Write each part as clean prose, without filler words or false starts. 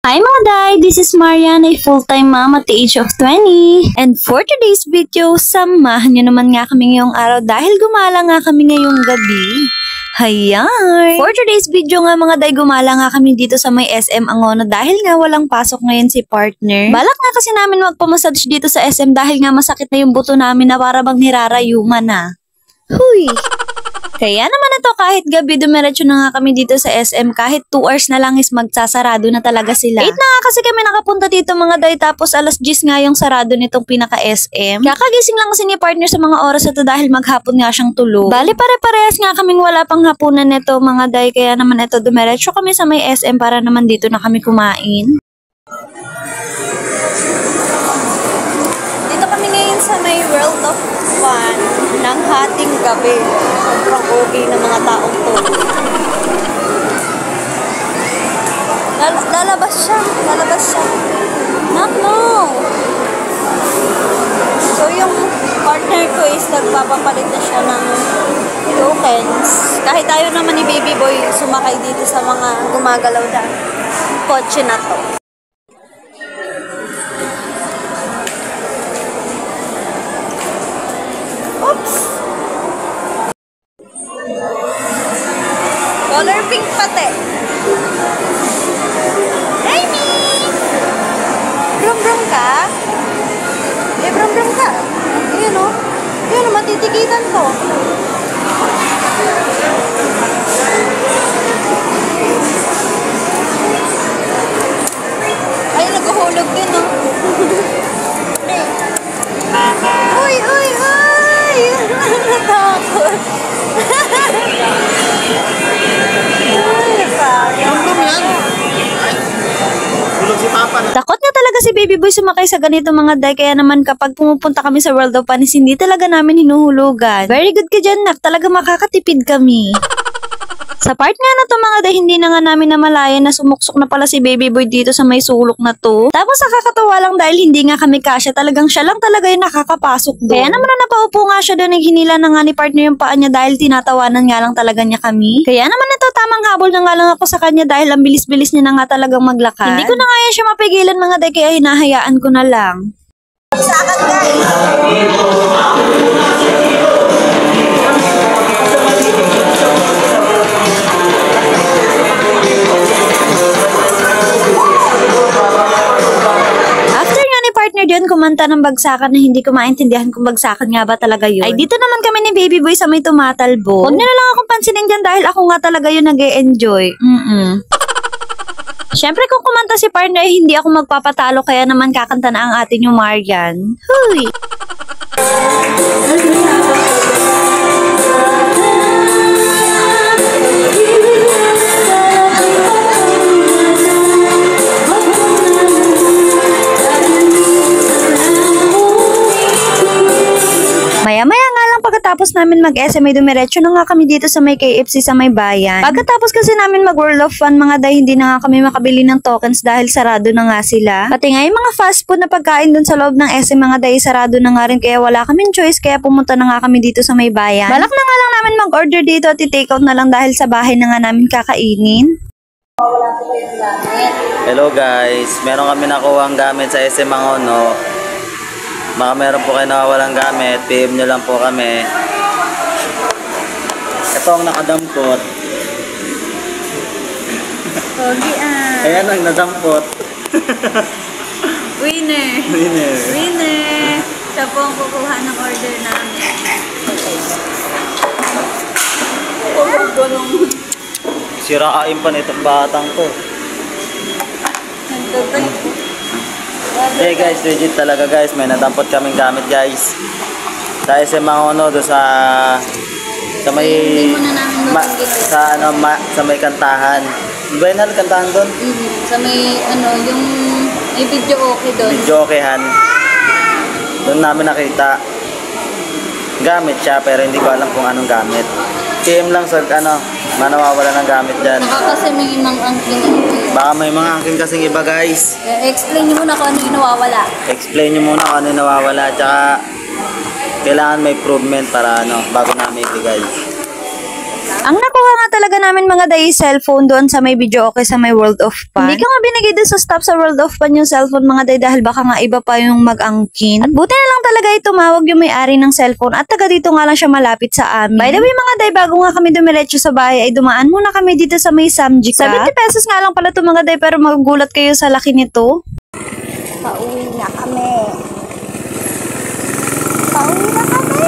Hi mga day! This is Marian, a full-time mom at the age of 20. And for today's video, samahan nyo naman nga kami ngayong araw dahil gumala nga kami ngayong gabi. Hayan! For today's video nga mga day, gumala nga kami dito sa may SM Angono dahil nga walang pasok ngayon si partner. Balak nga kasi namin magpamassage dito sa SM dahil nga masakit na yung buto namin na para bang nirarayuman na. Huy! Kaya naman ito kahit gabi dumiretso na nga kami dito sa SM kahit 2 hours na lang is magsasarado na talaga sila. 8 na nga kasi kami nakapunta dito mga day tapos alas 10 nga yung sarado nitong pinaka SM. Kakagising lang kasi ni partner sa mga oras ito dahil maghapon nga siyang tulog. Bali pare-parehas nga kaming wala pang hapunan nito mga day kaya naman ito dumiretso kami sa may SM para naman dito na kami kumain. Dito kami ngayon sa may World of Fun ng hating gabi. Sobrang okay ng mga taong to. Lalabas siya. No. So yung partner ko is nagpapapalit na siya ng tokens. Kahit tayo naman ni Baby Boy sumakay dito sa mga gumagalaw na kotse na to. Oops! Color pink pati. Amy! Brum-brum ka? Brum-brum ka. Ayan o. Ayan o, matitikitan to. Ay, naghuhulog din o. Uy! Natakot. Takot nga talaga si Baby Boy sumakay sa ganito mga day kaya naman kapag pumupunta kami sa World of Fun hindi talaga namin hinuhulugan. Very good ka dyan nak, talaga makakatipid kami. Sa part nga na to mga day, hindi na nga namin namalayan na sumuksok na pala si Baby Boy dito sa may sulok na to. Tapos nakakatawa lang dahil hindi nga kami kasya, talagang siya lang talaga yung nakakapasok doon. Kaya naman na napaupo nga siya doon, hinila na nga ni partner yung paa niya dahil tinatawanan nga lang talaga niya kami. Kaya naman ito tamang habol na nga lang ako sa kanya dahil ang bilis-bilis niya na nga talagang maglakad. Hindi ko na nga yan siya mapigilan mga day kaya hinahayaan ko na lang. Sa akin guys! Diyan kumanta ng bagsakan na hindi ko maintindihan kung bagsakan nga ba talaga yun. Ay dito naman kami ni Baby Boy sa may tumatalbo. Huwag nyo na lang akong pansinin dyan dahil ako nga talaga yung nag-e-enjoy. Siyempre kung kumanta si partner hindi ako magpapatalo kaya naman kakanta na ang atin yung Marian. Huy! Maya-maya nga lang pagkatapos namin mag-SM ay dumiretso na nga kami dito sa may KFC sa may bayan. Pagkatapos kasi namin mag-World of Fun mga day, hindi na nga kami makabili ng tokens dahil sarado na nga sila. Pati nga yung mga fast food na pagkain dun sa loob ng SM mga day, sarado na nga rin kaya wala kaming choice kaya pumunta na nga kami dito sa may bayan. Balak na nga lang namin mag-order dito at i-take out na lang dahil sa bahay na nga namin kakainin. Hello guys, meron kami nakuha ang gamit sa SM Angono. Baka meron po kayo nakawalang gamit, PM nyo lang po kami. Ito ang nakadampot. Pogi ah. Ayan ang nadampot. Winner. Siya po ang kukuha ng order namin. Sirain pa nitong batang to. Hey guys, legit talaga guys, may nadampot kaming gamit guys. Sa SM Angono do sa may sa may kantahan. Di ba yun kantahan doon? Sa may yung may video okay doon. Video okayhan. Doon namin nakita. Gamit siya pero hindi ko alam kung anong gamit. PM lang sa manawawala ng gamit dyan. Baka kasi may mga angking. Baka may mga angking kasing iba guys. Explain nyo muna kung ano yung nawawala. Explain nyo muna kung ano yung nawawala. Tsaka kailangan may improvement para bago namin ibigay. Ang nakuha nga talaga namin mga day cellphone doon sa may video okay sa may World of Fun. Hindi ko nga binigay doon sa stop sa World of Fun yung cellphone mga day dahil baka nga iba pa yung mag-angkin. At buti na lang talaga tumawag yung may-ari ng cellphone at taga dito nga lang siya malapit sa amin. By the way mga day, bago nga kami dumiretso sa bahay ay dumaan muna kami dito sa may Samjica. 70 pesos nga lang pala ito mga day pero magugulat kayo sa laki nito. Pauwi na kami. Pauwi na kami.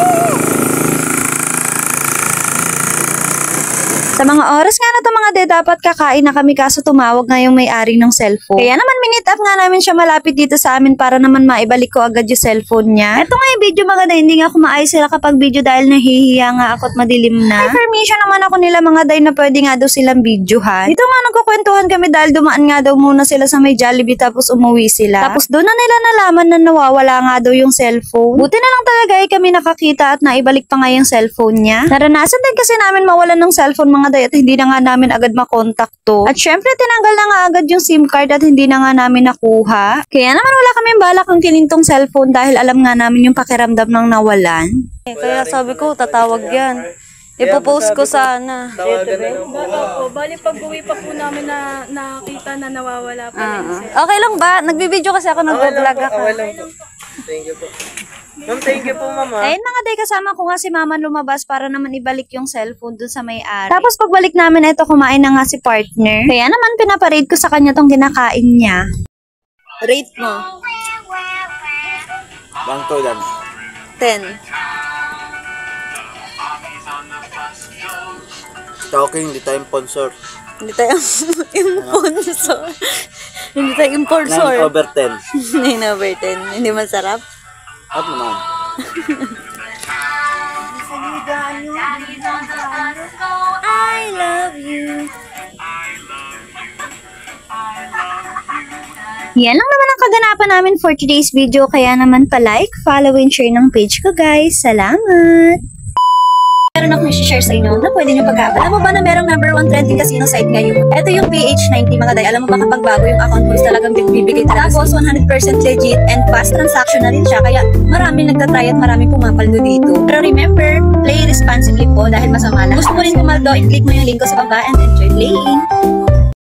Sa mga oras nga na to mga de, dapat kakain na kami kaso tumawag nga yung may-ari ng cellphone. Kaya naman minute up nga namin siya malapit dito sa amin para naman maibalik ko agad yung cellphone niya. Ito nga yung video mga de, hindi nga ako maayos sila kapag video dahil nahihiya nga ako at madilim na. May permission naman ako nila mga de na pwede nga daw silang videohan. Dito nga nagkukwentuhan kami dahil dumaan nga daw muna sila sa may Jollibee tapos umuwi sila. Tapos doon na nila nalaman na nawawala nga daw yung cellphone. Buti na lang talaga ay kami nakakita at naibalik pa nga yung cellphone niya. Naranasan din kasi namin mawalan ng cellphone mga day at hindi na nga namin agad makontak to. At syempre tinanggal na nga agad yung SIM card at hindi na nga namin nakuha. Kaya naman wala kami balak ang kinintong cellphone dahil alam nga namin yung pakiramdam ng nawalan. Kaya sabi ko, tatawag yan. Ipopost ko sana. Opo, bali pag-uwi pa po namin na nakita na nawawala pa rin siya. Okay lang ba? Nagbibideo kasi ako, nagbablog ako. Thank you po. Ma'am, thank you po, mama. Ayun mga day, kasama ko nga si mama lumabas para naman ibalik yung cellphone dun sa may-ari. Tapos pagbalik namin, ito kumain na nga si partner. Kaya naman pinaparade ko sa kanya tong kinakain niya. Rate mo. Bang to dan. 10. Talking, hindi tayo sponsor. Hindi tayo imponsor. Hindi tayo imponsor. 9/10. 9/10. Hindi masarap? At naman. I love you. Yan lang naman ang kaganapan namin for today's video. Kaya naman pa-like, follow, and share ng page ko guys. Salamat! Meron akong share sa inyo na pwede nyo pag-aabal. Alam mo ba na merong number 1 trending casino site ngayon? Ito yung PH90 mga day. Alam mo ba kapag bago yung account mo is talagang bibigay talaga. Tapos 100% legit and fast transaction na rin siya. Kaya maraming nagtatry at maraming pumapaldo dito. Pero remember, play responsibly po dahil masama lang. Gusto mo rin pumaldo, i-click mo yung link ko sa baba and enjoy playing.